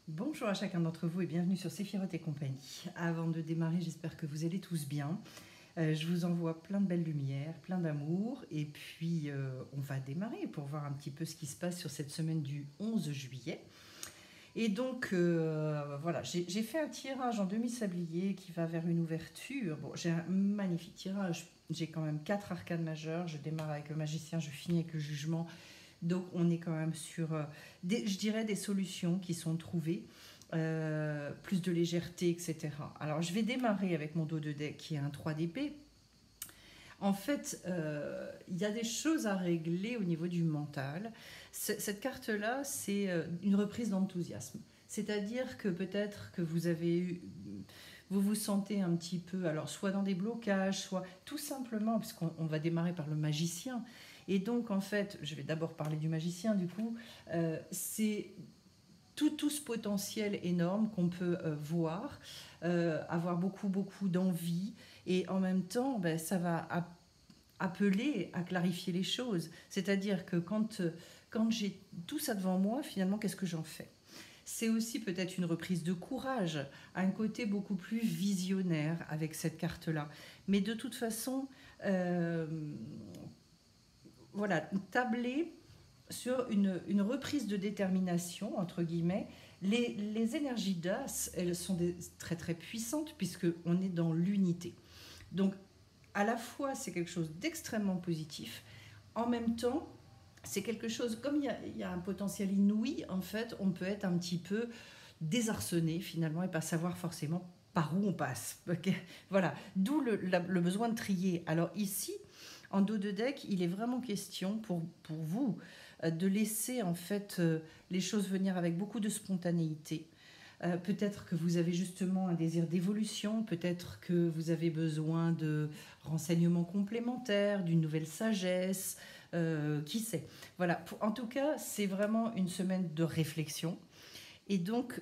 Bonjour à chacun d'entre vous et bienvenue sur Séphiroth et compagnie. Avant de démarrer, j'espère que vous allez tous bien. Je vous envoie plein de belles lumières, plein d'amour et puis on va démarrer pour voir un petit peu ce qui se passe sur cette semaine du 11 juillet. Et donc voilà, j'ai fait un tirage en demi-sablier qui va vers une ouverture. Bon, j'ai un magnifique tirage, j'ai quand même 4 arcanes majeures, je démarre avec le magicien, je finis avec le jugement. Donc on est quand même sur, je dirais, des solutions qui sont trouvées, plus de légèreté, etc. Alors je vais démarrer avec mon dos de deck qui est un 3 d'épée. En fait, il y a des choses à régler au niveau du mental. Cette carte-là, c'est une reprise d'enthousiasme. C'est-à-dire que peut-être que vous vous sentez un petit peu, alors soit dans des blocages, soit tout simplement, puisqu'on va démarrer par le magicien. Et donc, en fait, je vais d'abord parler du magicien, du coup, c'est tout ce potentiel énorme qu'on peut voir, avoir beaucoup d'envie, et en même temps, ben, ça va appeler à clarifier les choses. C'est-à-dire que quand j'ai tout ça devant moi, finalement, qu'est-ce que j'en fais? C'est aussi peut-être une reprise de courage, un côté beaucoup plus visionnaire avec cette carte-là. Mais de toute façon, euh, voilà, tabler sur une reprise de détermination, entre guillemets. Les énergies d'As, elles sont très très puissantes puisqu'on est dans l'unité. Donc, à la fois, c'est quelque chose d'extrêmement positif. En même temps, c'est quelque chose, comme il y a un potentiel inouï, en fait, on peut être un petit peu désarçonné finalement et pas savoir forcément par où on passe. Okay, voilà, d'où le besoin de trier. Alors ici, en dos de deck, il est vraiment question pour vous de laisser en fait les choses venir avec beaucoup de spontanéité. Peut-être que vous avez justement un désir d'évolution, peut-être que vous avez besoin de renseignements complémentaires, d'une nouvelle sagesse, qui sait. Voilà, en tout cas, c'est vraiment une semaine de réflexion. Et donc,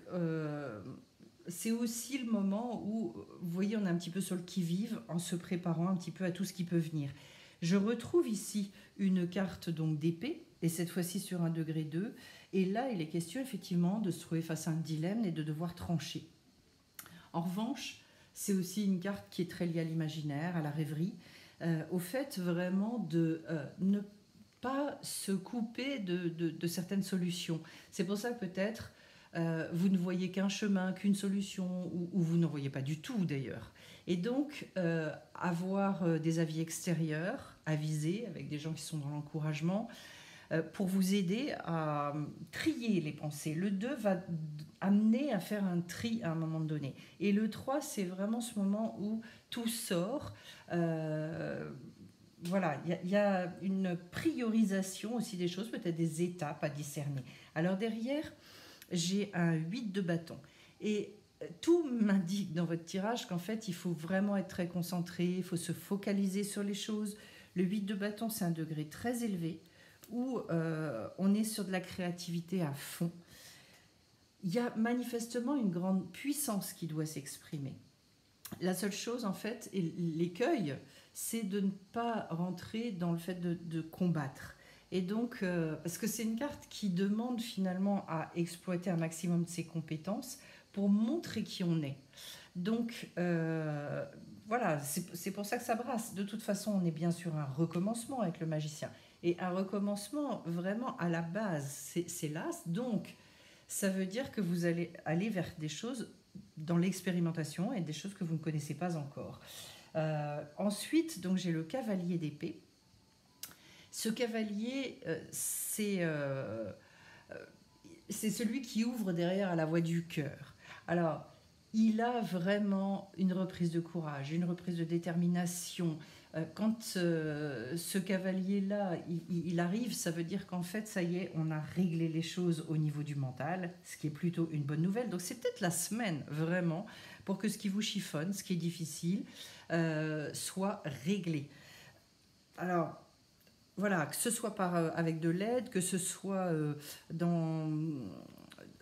c'est aussi le moment où, vous voyez, on est un petit peu sur le qui-vive en se préparant un petit peu à tout ce qui peut venir. Je retrouve ici une carte donc d'épée, et cette fois-ci sur un degré 2. Et là, il est question effectivement de se trouver face à un dilemme et de devoir trancher. En revanche, c'est aussi une carte qui est très liée à l'imaginaire, à la rêverie, au fait vraiment de ne pas se couper de certaines solutions. C'est pour ça que peut-être vous ne voyez qu'un chemin, qu'une solution, ou vous n'en voyez pas du tout d'ailleurs. Et donc, avoir des avis extérieurs, avisés, avec des gens qui sont dans l'encouragement, pour vous aider à trier les pensées. Le 2 va amener à faire un tri à un moment donné. Et le 3, c'est vraiment ce moment où tout sort. Voilà, il y a une priorisation aussi des choses, peut-être des étapes à discerner. Alors derrière, j'ai un 8 de bâton. Et tout m'indique dans votre tirage qu'en fait, il faut vraiment être très concentré, il faut se focaliser sur les choses. Le 8 de bâton, c'est un degré très élevé où on est sur de la créativité à fond. Il y a manifestement une grande puissance qui doit s'exprimer. La seule chose, en fait, et l'écueil, c'est de ne pas rentrer dans le fait de combattre. Et donc, parce que c'est une carte qui demande finalement à exploiter un maximum de ses compétences pour montrer qui on est. Donc, voilà, c'est pour ça que ça brasse. De toute façon, on est bien sur un recommencement avec le magicien. Et un recommencement vraiment à la base, c'est l'as. Donc, ça veut dire que vous allez aller vers des choses dans l'expérimentation et des choses que vous ne connaissez pas encore. Ensuite, donc j'ai le cavalier d'épée. Ce cavalier, c'est celui qui ouvre derrière à la voie du cœur. Alors, il a vraiment une reprise de courage, une reprise de détermination. Quand ce cavalier-là, il arrive, ça veut dire qu'en fait, ça y est, on a réglé les choses au niveau du mental, ce qui est plutôt une bonne nouvelle. Donc c'est peut-être la semaine, vraiment, pour que ce qui vous chiffonne, ce qui est difficile, soit réglé. Alors, voilà, que ce soit avec de l'aide, que ce soit dans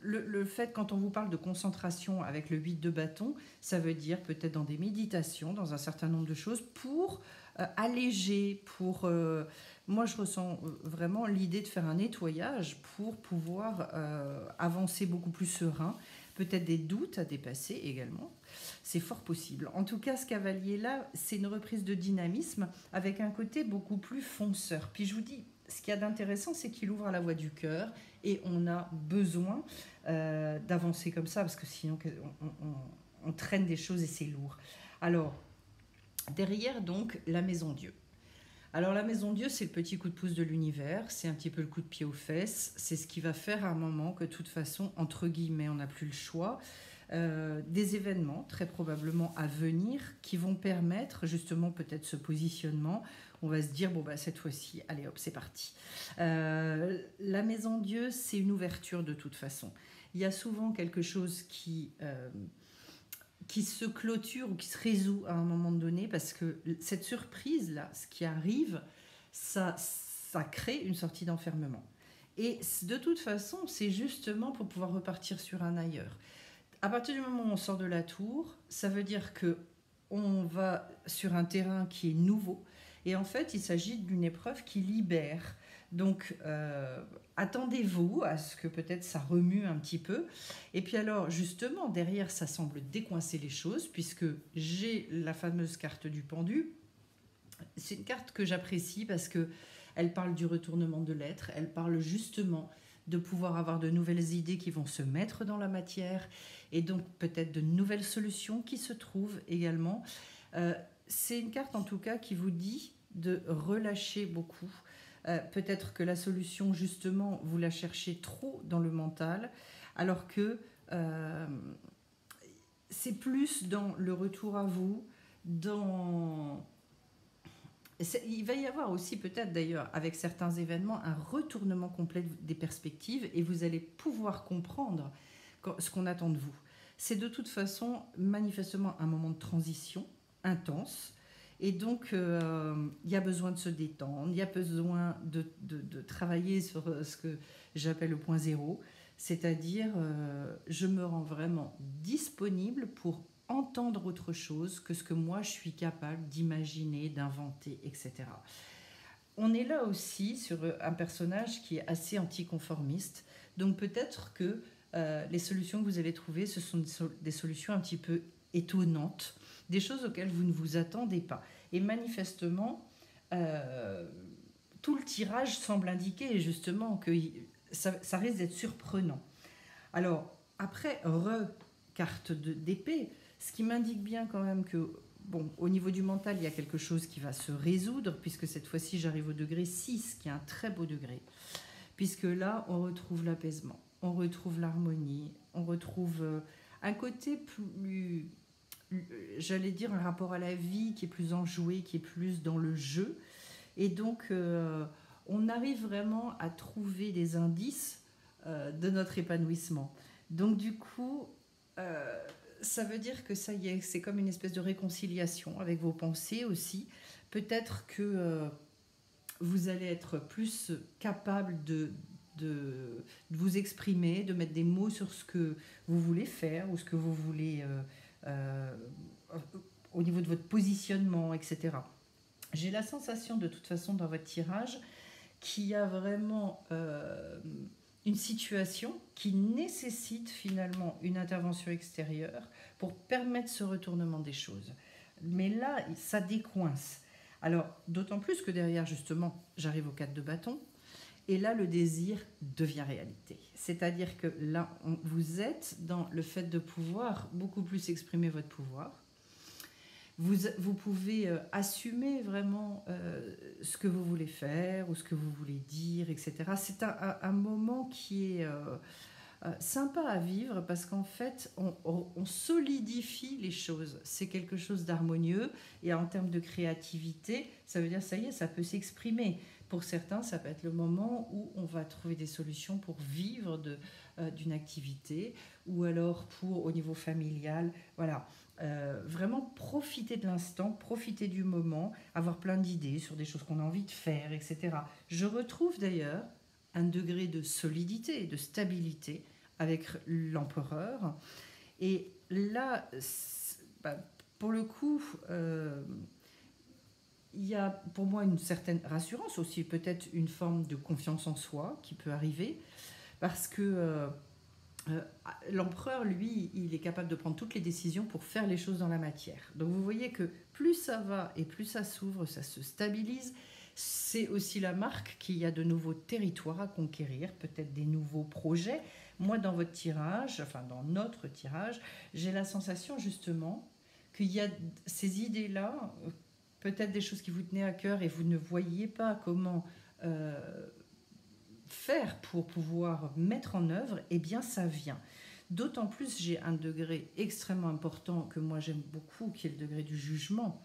le fait, quand on vous parle de concentration avec le 8 de bâton, ça veut dire peut-être dans des méditations, dans un certain nombre de choses, pour alléger, pour... moi je ressens vraiment l'idée de faire un nettoyage pour pouvoir avancer beaucoup plus serein, peut-être des doutes à dépasser également, c'est fort possible. En tout cas, ce cavalier-là, c'est une reprise de dynamisme avec un côté beaucoup plus fonceur. Puis je vous dis, ce qu'il y a d'intéressant, c'est qu'il ouvre à la voie du cœur et on a besoin d'avancer comme ça parce que sinon on traîne des choses et c'est lourd. Alors, derrière donc la maison Dieu. Alors la maison Dieu, c'est le petit coup de pouce de l'univers, c'est un petit peu le coup de pied aux fesses, c'est ce qui va faire à un moment que de toute façon, entre guillemets, on n'a plus le choix. Des événements très probablement à venir qui vont permettre justement peut-être ce positionnement. On va se dire, bon, bah, cette fois-ci, allez hop, c'est parti. La maison Dieu, c'est une ouverture de toute façon. Il y a souvent quelque chose qui se clôture ou qui se résout à un moment donné parce que cette surprise-là, ce qui arrive, ça crée une sortie d'enfermement. Et de toute façon, c'est justement pour pouvoir repartir sur un ailleurs. À partir du moment où on sort de la tour, ça veut dire que on va sur un terrain qui est nouveau. Et en fait, il s'agit d'une épreuve qui libère. Donc, attendez-vous à ce que peut-être ça remue un petit peu. Et puis alors, justement, derrière, ça semble décoincer les choses, puisque j'ai la fameuse carte du pendu. C'est une carte que j'apprécie parce qu'elle parle du retournement de l'être, elle parle justement de pouvoir avoir de nouvelles idées qui vont se mettre dans la matière, et donc peut-être de nouvelles solutions qui se trouvent également. C'est une carte en tout cas qui vous dit de relâcher beaucoup. Peut-être que la solution, justement, vous la cherchez trop dans le mental, alors que c'est plus dans le retour à vous, il va y avoir aussi peut-être d'ailleurs avec certains événements un retournement complet des perspectives et vous allez pouvoir comprendre ce qu'on attend de vous. C'est de toute façon manifestement un moment de transition intense. Et donc, il y a besoin de se détendre, il y a besoin de travailler sur ce que j'appelle le point zéro, c'est-à-dire je me rends vraiment disponible pour entendre autre chose que ce que moi je suis capable d'imaginer, d'inventer, etc. On est là aussi sur un personnage qui est assez anticonformiste, donc peut-être que les solutions que vous allez trouver, ce sont des solutions un petit peu étonnantes, des choses auxquelles vous ne vous attendez pas. Et manifestement, tout le tirage semble indiquer justement que ça risque d'être surprenant. Alors, après, carte d'épée, ce qui m'indique bien quand même que, bon, au niveau du mental, il y a quelque chose qui va se résoudre, puisque cette fois-ci, j'arrive au degré 6, qui est un très beau degré. Puisque là, on retrouve l'apaisement, on retrouve l'harmonie, on retrouve un côté plus, j'allais dire, un rapport à la vie qui est plus enjoué, qui est plus dans le jeu. Et donc, on arrive vraiment à trouver des indices de notre épanouissement. Donc, du coup, ça veut dire que ça y est, c'est comme une espèce de réconciliation avec vos pensées aussi. Peut-être que vous allez être plus capable de vous exprimer, de mettre des mots sur ce que vous voulez faire ou ce que vous voulez au niveau de votre positionnement, etc. J'ai la sensation de toute façon dans votre tirage qu'il y a vraiment une situation qui nécessite finalement une intervention extérieure pour permettre ce retournement des choses. Mais là, ça décoince. Alors, d'autant plus que derrière, justement, j'arrive au 4 de bâton, et là, le désir devient réalité. C'est-à-dire que là, vous êtes dans le fait de pouvoir beaucoup plus exprimer votre pouvoir. Vous pouvez assumer vraiment ce que vous voulez faire ou ce que vous voulez dire, etc. C'est un moment qui est sympa à vivre parce qu'en fait, on solidifie les choses. C'est quelque chose d'harmonieux et en termes de créativité, ça veut dire ça y est, ça peut s'exprimer. Pour certains, ça peut être le moment où on va trouver des solutions pour vivre d'une activité ou alors au niveau familial. Voilà. Vraiment profiter de l'instant, profiter du moment, avoir plein d'idées sur des choses qu'on a envie de faire, etc. Je retrouve d'ailleurs un degré de solidité, de stabilité avec l'empereur. Et là, pour le coup, il y a pour moi une certaine rassurance aussi, peut-être une forme de confiance en soi qui peut arriver, parce que euh, l'empereur, lui, il est capable de prendre toutes les décisions pour faire les choses dans la matière. Donc vous voyez que plus ça va et plus ça s'ouvre, ça se stabilise. C'est aussi la marque qu'il y a de nouveaux territoires à conquérir, peut-être des nouveaux projets. Moi, dans votre tirage, enfin dans notre tirage, j'ai la sensation justement qu'il y a ces idées-là, peut-être des choses qui vous tenaient à cœur et vous ne voyiez pas comment euh, faire pour pouvoir mettre en œuvre, eh bien ça vient. D'autant plus, j'ai un degré extrêmement important que moi j'aime beaucoup, qui est le degré du jugement.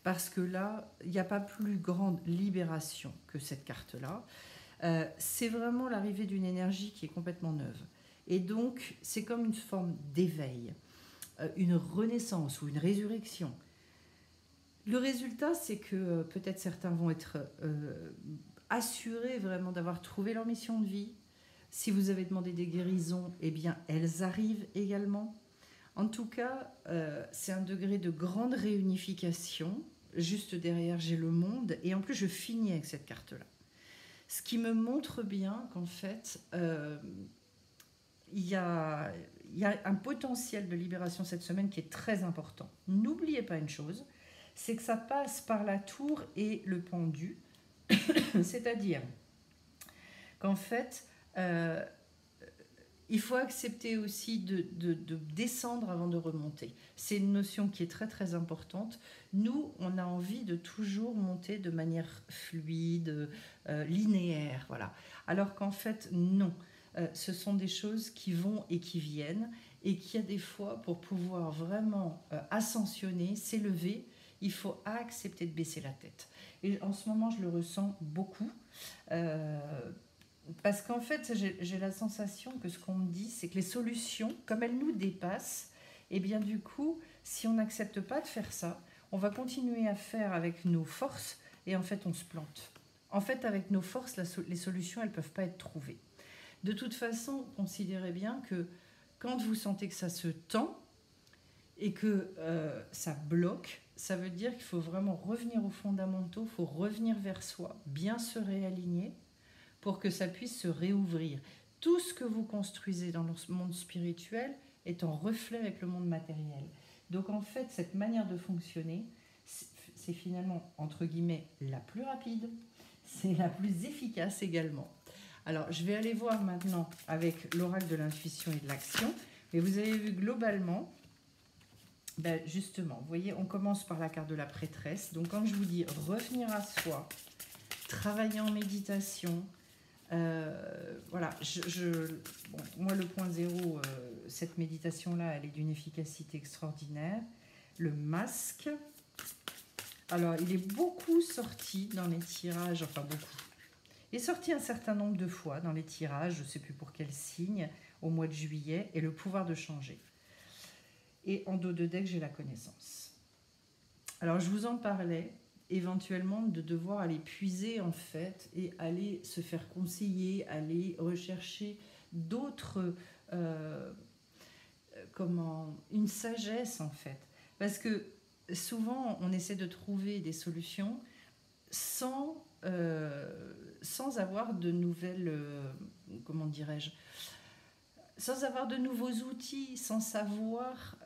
Parce que là, il n'y a pas plus grande libération que cette carte-là. C'est vraiment l'arrivée d'une énergie qui est complètement neuve. Et donc, c'est comme une forme d'éveil, une renaissance ou une résurrection. Le résultat, c'est que peut-être certains vont être assurés vraiment d'avoir trouvé leur mission de vie. Si vous avez demandé des guérisons, eh bien, elles arrivent également. En tout cas, c'est un degré de grande réunification. Juste derrière, j'ai le monde. Et en plus, je finis avec cette carte-là. Ce qui me montre bien qu'en fait, il y a un potentiel de libération cette semaine qui est très important. N'oubliez pas une chose, c'est que ça passe par la tour et le pendu. C'est-à-dire qu'en fait, il faut accepter aussi de descendre avant de remonter. C'est une notion qui est très très importante. Nous, on a envie de toujours monter de manière fluide, linéaire, voilà. Alors qu'en fait, non. Ce sont des choses qui vont et qui viennent, et qu'il y a des fois, pour pouvoir vraiment ascensionner, s'élever, il faut accepter de baisser la tête. Et en ce moment, je le ressens beaucoup. Euh, Parce qu'en fait, j'ai la sensation que ce qu'on me dit, c'est que les solutions, comme elles nous dépassent, et bien du coup, si on n'accepte pas de faire ça, on va continuer à faire avec nos forces et en fait, on se plante. En fait, avec nos forces, les solutions, elles ne peuvent pas être trouvées. De toute façon, considérez bien que quand vous sentez que ça se tend et que ça bloque, ça veut dire qu'il faut vraiment revenir aux fondamentaux, il faut revenir vers soi, bien se réaligner pour que ça puisse se réouvrir. Tout ce que vous construisez dans le monde spirituel est en reflet avec le monde matériel. Donc en fait, cette manière de fonctionner, c'est finalement, entre guillemets, la plus rapide, c'est la plus efficace également. Alors, je vais aller voir maintenant avec l'oracle de l'intuition et de l'action. Mais vous avez vu globalement, ben justement, vous voyez, on commence par la carte de la prêtresse. Donc quand je vous dis revenir à soi, travailler en méditation, voilà, bon, moi le point zéro, cette méditation-là, elle est d'une efficacité extraordinaire. Le masque, alors il est beaucoup sorti dans les tirages, enfin beaucoup. Il est sorti un certain nombre de fois dans les tirages, je ne sais plus pour quel signe, au mois de juillet, et le pouvoir de changer. Et en dos de deck, j'ai la connaissance. Alors je vous en parlais, éventuellement de devoir aller puiser en fait et aller se faire conseiller, aller rechercher d'autres, une sagesse en fait. Parce que souvent on essaie de trouver des solutions sans avoir de nouvelles, comment dirais-je, sans avoir de nouveaux outils, sans savoir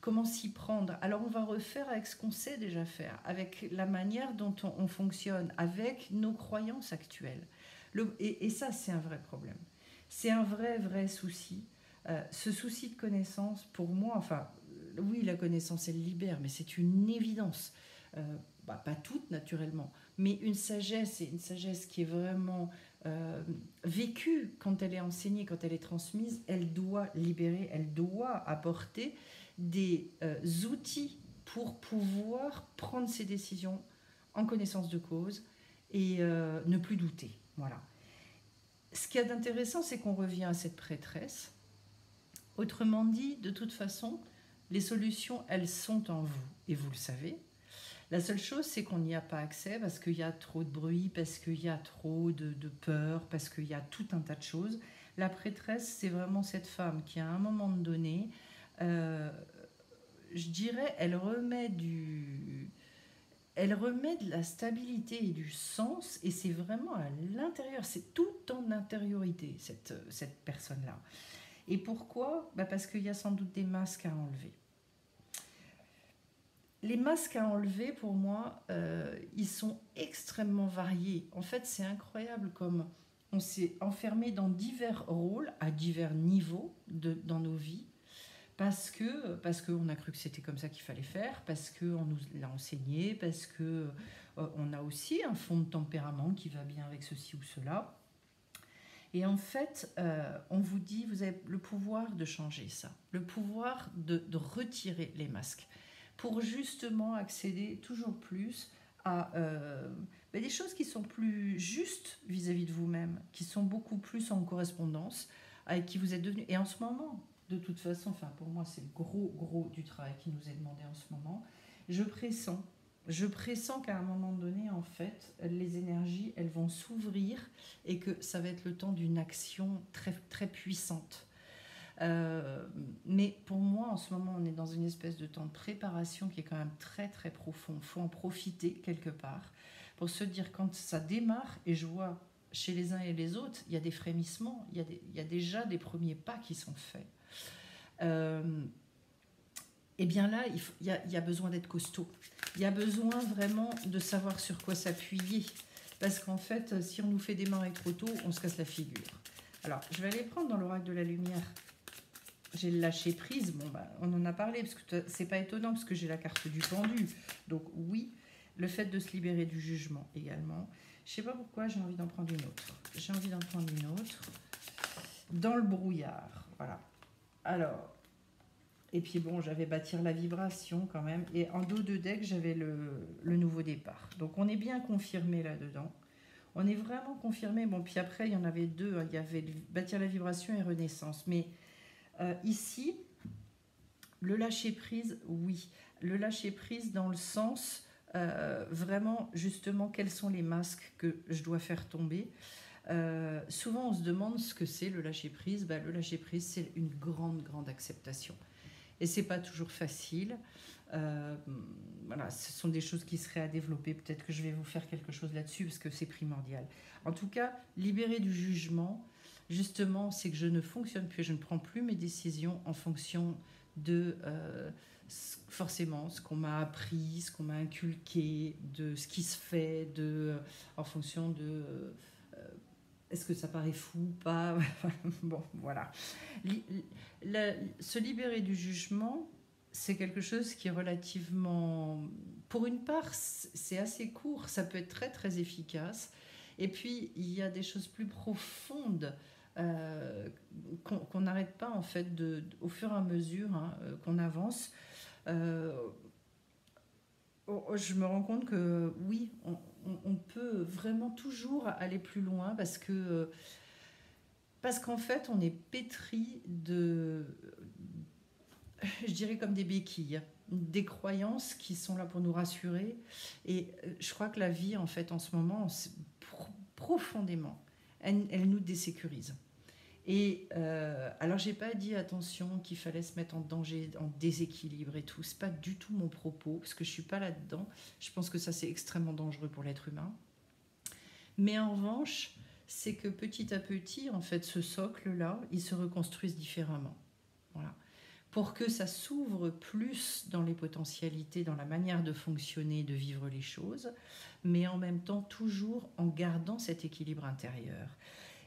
comment s'y prendre. Alors on va refaire avec ce qu'on sait déjà faire, avec la manière dont on fonctionne, avec nos croyances actuelles. Et ça, c'est un vrai problème. C'est un vrai souci. Ce souci de connaissance, pour moi, enfin, oui, la connaissance, elle libère, mais c'est une évidence. Pas toute, naturellement, mais une sagesse, et une sagesse qui est vraiment vécue quand elle est enseignée, quand elle est transmise, elle doit libérer, elle doit apporter des outils pour pouvoir prendre ses décisions en connaissance de cause et ne plus douter. Voilà. Ce qu'il y a d'intéressant, c'est qu'on revient à cette prêtresse. Autrement dit, de toute façon, les solutions, elles sont en vous, et vous le savez. La seule chose, c'est qu'on n'y a pas accès parce qu'il y a trop de bruit, parce qu'il y a trop de peur, parce qu'il y a tout un tas de choses. La prêtresse, c'est vraiment cette femme qui, à un moment donné, je dirais, elle remet elle remet de la stabilité et du sens, et c'est vraiment à l'intérieur, c'est tout en intériorité, cette personne-là. Et pourquoi? Parce qu'il y a sans doute des masques à enlever. Les masques à enlever, pour moi, ils sont extrêmement variés. En fait, c'est incroyable comme on s'est enfermé dans divers rôles, à divers niveaux dans nos vies, parce qu'on a cru que c'était comme ça qu'il fallait faire, parce qu'on nous l'a enseigné, parce qu'on a aussi un fond de tempérament qui va bien avec ceci ou cela. Et en fait, on vous dit, vous avez le pouvoir de changer ça, le pouvoir de retirer les masques, pour justement accéder toujours plus à des choses qui sont plus justes vis-à-vis de vous-même, qui sont beaucoup plus en correspondance avec qui vous êtes devenu. Et en ce moment, de toute façon, enfin pour moi c'est le gros du travail qui nous est demandé en ce moment, je pressens qu'à un moment donné, en fait, les énergies, elles vont s'ouvrir et que ça va être le temps d'une action très, très puissante. Mais pour moi, en ce moment, on est dans une espèce de temps de préparation qui est quand même très, très profond. Il faut en profiter quelque part pour se dire quand ça démarre, et je vois chez les uns et les autres, il y a des frémissements, il y a déjà des premiers pas qui sont faits. Et bien là, il y a besoin d'être costaud. Il y a besoin vraiment de savoir sur quoi s'appuyer. Parce qu'en fait, si on nous fait démarrer trop tôt, on se casse la figure. Alors, je vais aller prendre dans l'oracle de la lumière. J'ai le lâcher prise. Bon, on en a parlé, parce que c'est pas étonnant, parce que j'ai la carte du pendu. Donc oui, le fait de se libérer du jugement également. Je sais pas pourquoi, j'ai envie d'en prendre une autre. J'ai envie d'en prendre une autre. Dans le brouillard, voilà. Alors... Et puis bon, j'avais bâtir la vibration quand même. Et en dos de deck, j'avais le nouveau départ. Donc on est bien confirmé là-dedans. On est vraiment confirmé. Bon, puis après, il y en avait deux. Il y avait bâtir la vibration et renaissance. Mais ici, le lâcher-prise, oui. Le lâcher-prise dans le sens, vraiment, justement, quels sont les masques que je dois faire tomber. Souvent, on se demande ce que c'est le lâcher-prise. Le lâcher-prise, c'est une grande acceptation. Et c'est pas toujours facile. Voilà, ce sont des choses qui seraient à développer. Peut-être que je vais vous faire quelque chose là-dessus parce que c'est primordial. En tout cas, libérer du jugement, justement, c'est que je ne fonctionne plus, je ne prends plus mes décisions en fonction de forcément ce qu'on m'a appris, ce qu'on m'a inculqué, de ce qui se fait, en fonction de est-ce que ça paraît fou ou pas. Bon, voilà. Se libérer du jugement, c'est quelque chose qui est relativement... Pour une part, c'est assez court, ça peut être très très efficace. Et puis, il y a des choses plus profondes qu'on n'arrête pas, en fait, au fur et à mesure qu'on avance. Je me rends compte que oui, on peut vraiment toujours aller plus loin parce qu'en fait, on est pétri je dirais comme des béquilles, des croyances qui sont là pour nous rassurer. Et je crois que la vie, en fait, en ce moment, profondément, elle nous désécurise. Et alors, j'ai pas dit attention qu'il fallait se mettre en danger, en déséquilibre et tout. C'est pas du tout mon propos, parce que je suis pas là-dedans. Je pense que ça, c'est extrêmement dangereux pour l'être humain. Mais en revanche, c'est que petit à petit, en fait, ce socle-là, il se reconstruise différemment. Voilà. Pour que ça s'ouvre plus dans les potentialités, dans la manière de fonctionner, de vivre les choses, mais en même temps, toujours en gardant cet équilibre intérieur.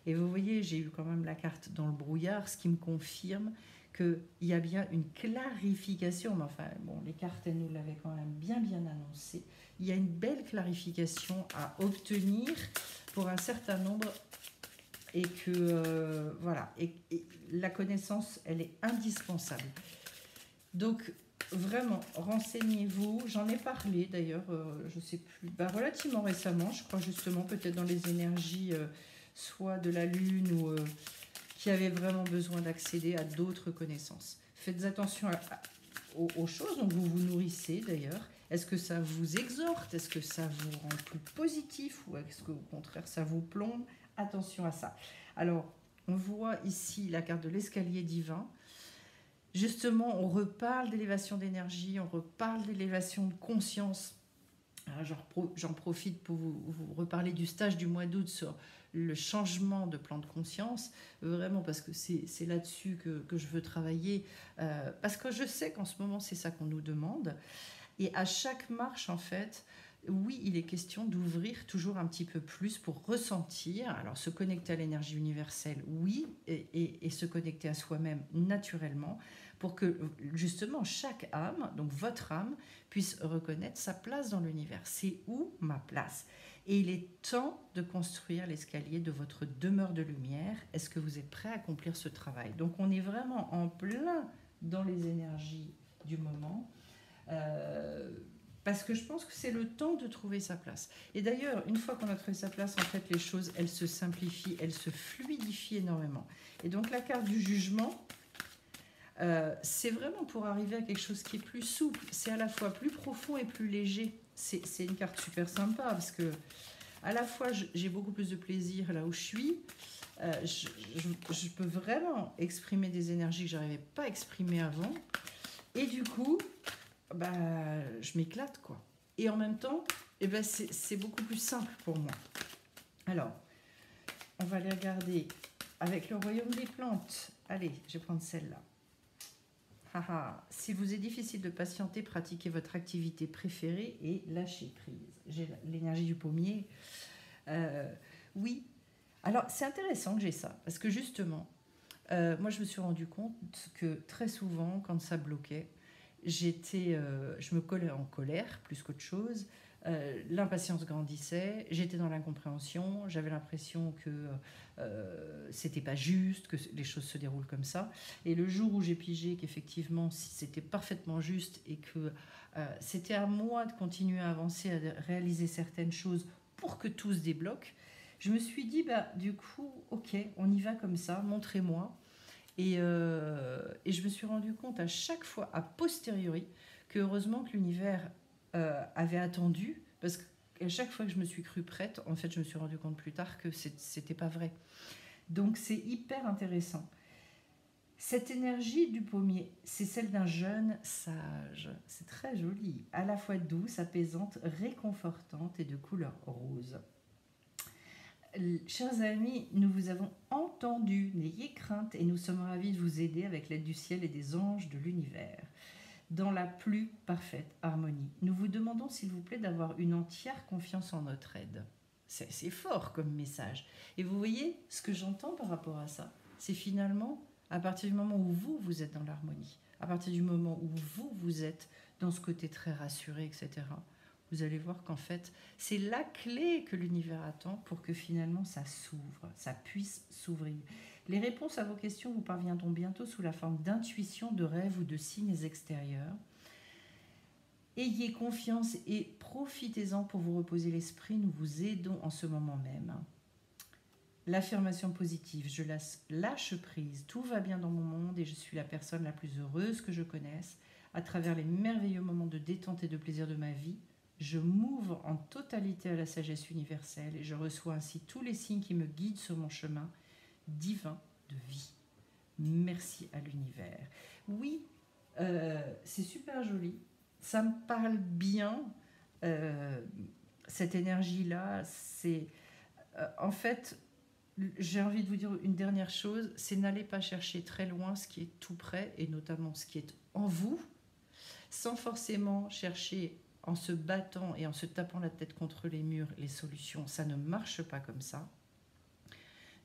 Et vous voyez, j'ai eu quand même la carte dans le brouillard, ce qui me confirme qu'il y a bien une clarification. Mais enfin, bon, les cartes, elles nous l'avaient quand même bien annoncé. Il y a une belle clarification à obtenir pour un certain nombre et que, voilà, et la connaissance, elle est indispensable. Donc, vraiment, renseignez-vous. J'en ai parlé d'ailleurs, je ne sais plus, relativement récemment, je crois justement, peut-être dans les énergies... soit de la Lune ou qui avait vraiment besoin d'accéder à d'autres connaissances. Faites attention aux choses dont vous vous nourrissez d'ailleurs. Est-ce que ça vous exhorte? Est-ce que ça vous rend plus positif? Ou est-ce qu'au contraire ça vous plombe? Attention à ça. Alors, on voit ici la carte de l'escalier divin. Justement, on reparle d'élévation d'énergie, on reparle d'élévation de conscience. Alors, j'en profite pour vous reparler du stage du mois d'août sur le changement de plan de conscience, vraiment parce que c'est là-dessus que je veux travailler, parce que je sais qu'en ce moment c'est ça qu'on nous demande. Et à chaque marche, en fait, oui, il est question d'ouvrir toujours un petit peu plus pour ressentir, alors se connecter à l'énergie universelle, oui, et se connecter à soi-même naturellement, pour que justement chaque âme, donc votre âme, puisse reconnaître sa place dans l'univers. C'est où ma place? Et il est temps de construire l'escalier de votre demeure de lumière. Est-ce que vous êtes prêt à accomplir ce travail? Donc on est vraiment en plein dans les énergies du moment. Parce que je pense que c'est le temps de trouver sa place. Et d'ailleurs, une fois qu'on a trouvé sa place, en fait, les choses, elles se simplifient, elles se fluidifient énormément. Et donc la carte du jugement, c'est vraiment pour arriver à quelque chose qui est plus souple. C'est à la fois plus profond et plus léger. C'est une carte super sympa parce que à la fois j'ai beaucoup plus de plaisir là où je suis. Je peux vraiment exprimer des énergies que je n'arrivais pas à exprimer avant. Et du coup, bah, je m'éclate, quoi. Et en même temps, c'est beaucoup plus simple pour moi. Alors, on va aller regarder avec le royaume des plantes. Allez, je vais prendre celle-là. S'il vous est difficile de patienter, pratiquez votre activité préférée et lâchez prise. J'ai l'énergie du pommier. Oui. Alors, c'est intéressant que j'ai ça, parce que justement, moi, je me suis rendu compte que très souvent, quand ça bloquait, je me collais en colère plus qu'autre chose. L'impatience grandissait, j'étais dans l'incompréhension, j'avais l'impression que c'était pas juste, que les choses se déroulent comme ça. Et le jour où j'ai pigé qu'effectivement c'était parfaitement juste et que c'était à moi de continuer à avancer, à réaliser certaines choses pour que tout se débloque, je me suis dit, bah, du coup, ok, on y va comme ça, montrez-moi. Et je me suis rendu compte à chaque fois, a posteriori, que heureusement que l'univers avait attendu, parce qu'à chaque fois que je me suis crue prête, en fait, je me suis rendu compte plus tard que c'était pas vrai. Donc c'est hyper intéressant. Cette énergie du pommier, c'est celle d'un jeune sage. C'est très joli, à la fois douce, apaisante, réconfortante et de couleur rose. Chers amis, nous vous avons entendu, n'ayez crainte et nous sommes ravis de vous aider avec l'aide du ciel et des anges de l'univers, dans la plus parfaite harmonie. Nous vous demandons s'il vous plaît d'avoir une entière confiance en notre aide. C'est fort comme message. Et vous voyez, ce que j'entends par rapport à ça, c'est finalement, à partir du moment où vous êtes dans l'harmonie, à partir du moment où vous êtes dans ce côté très rassuré, etc., vous allez voir qu'en fait, c'est la clé que l'univers attend pour que finalement ça s'ouvre, ça puisse s'ouvrir. Les réponses à vos questions vous parviendront bientôt sous la forme d'intuitions, de rêves ou de signes extérieurs. Ayez confiance et profitez-en pour vous reposer l'esprit. Nous vous aidons en ce moment même. L'affirmation positive, je lâche prise, tout va bien dans mon monde et je suis la personne la plus heureuse que je connaisse. À travers les merveilleux moments de détente et de plaisir de ma vie, je m'ouvre en totalité à la sagesse universelle et je reçois ainsi tous les signes qui me guident sur mon chemin divin de vie. Merci à l'univers. Oui, c'est super joli. Ça me parle bien. Cette énergie-là, c'est... en fait, j'ai envie de vous dire une dernière chose, c'est n'allez pas chercher très loin ce qui est tout près, et notamment ce qui est en vous, sans forcément chercher en se battant et en se tapant la tête contre les murs les solutions. Ça ne marche pas comme ça.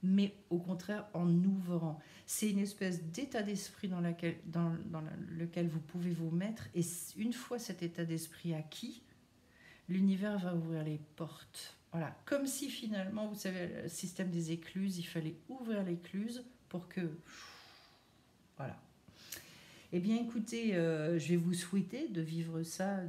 Mais au contraire en ouvrant. C'est une espèce d'état d'esprit dans lequel vous pouvez vous mettre, et une fois cet état d'esprit acquis, l'univers va ouvrir les portes. Voilà, comme si finalement, vous savez, le système des écluses, il fallait ouvrir l'écluse pour que... Voilà. Eh bien, écoutez, je vais vous souhaiter de vivre ça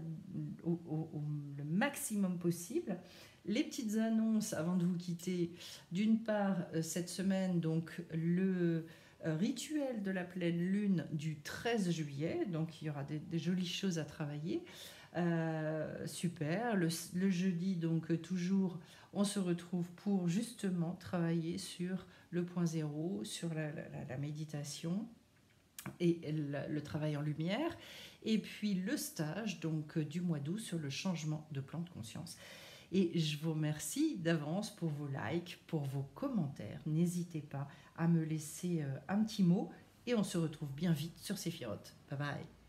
le maximum possible. Les petites annonces avant de vous quitter. D'une part, cette semaine, donc, le rituel de la pleine lune du 13 juillet. Donc, il y aura des jolies choses à travailler. Super. Le jeudi, donc, toujours, on se retrouve pour justement travailler sur le point zéro, sur la méditation. et le travail en lumière, et puis le stage donc du mois d'août sur le changement de plan de conscience. Et je vous remercie d'avance pour vos likes, pour vos commentaires. N'hésitez pas à me laisser un petit mot et on se retrouve bien vite sur Séphiroth. Bye bye.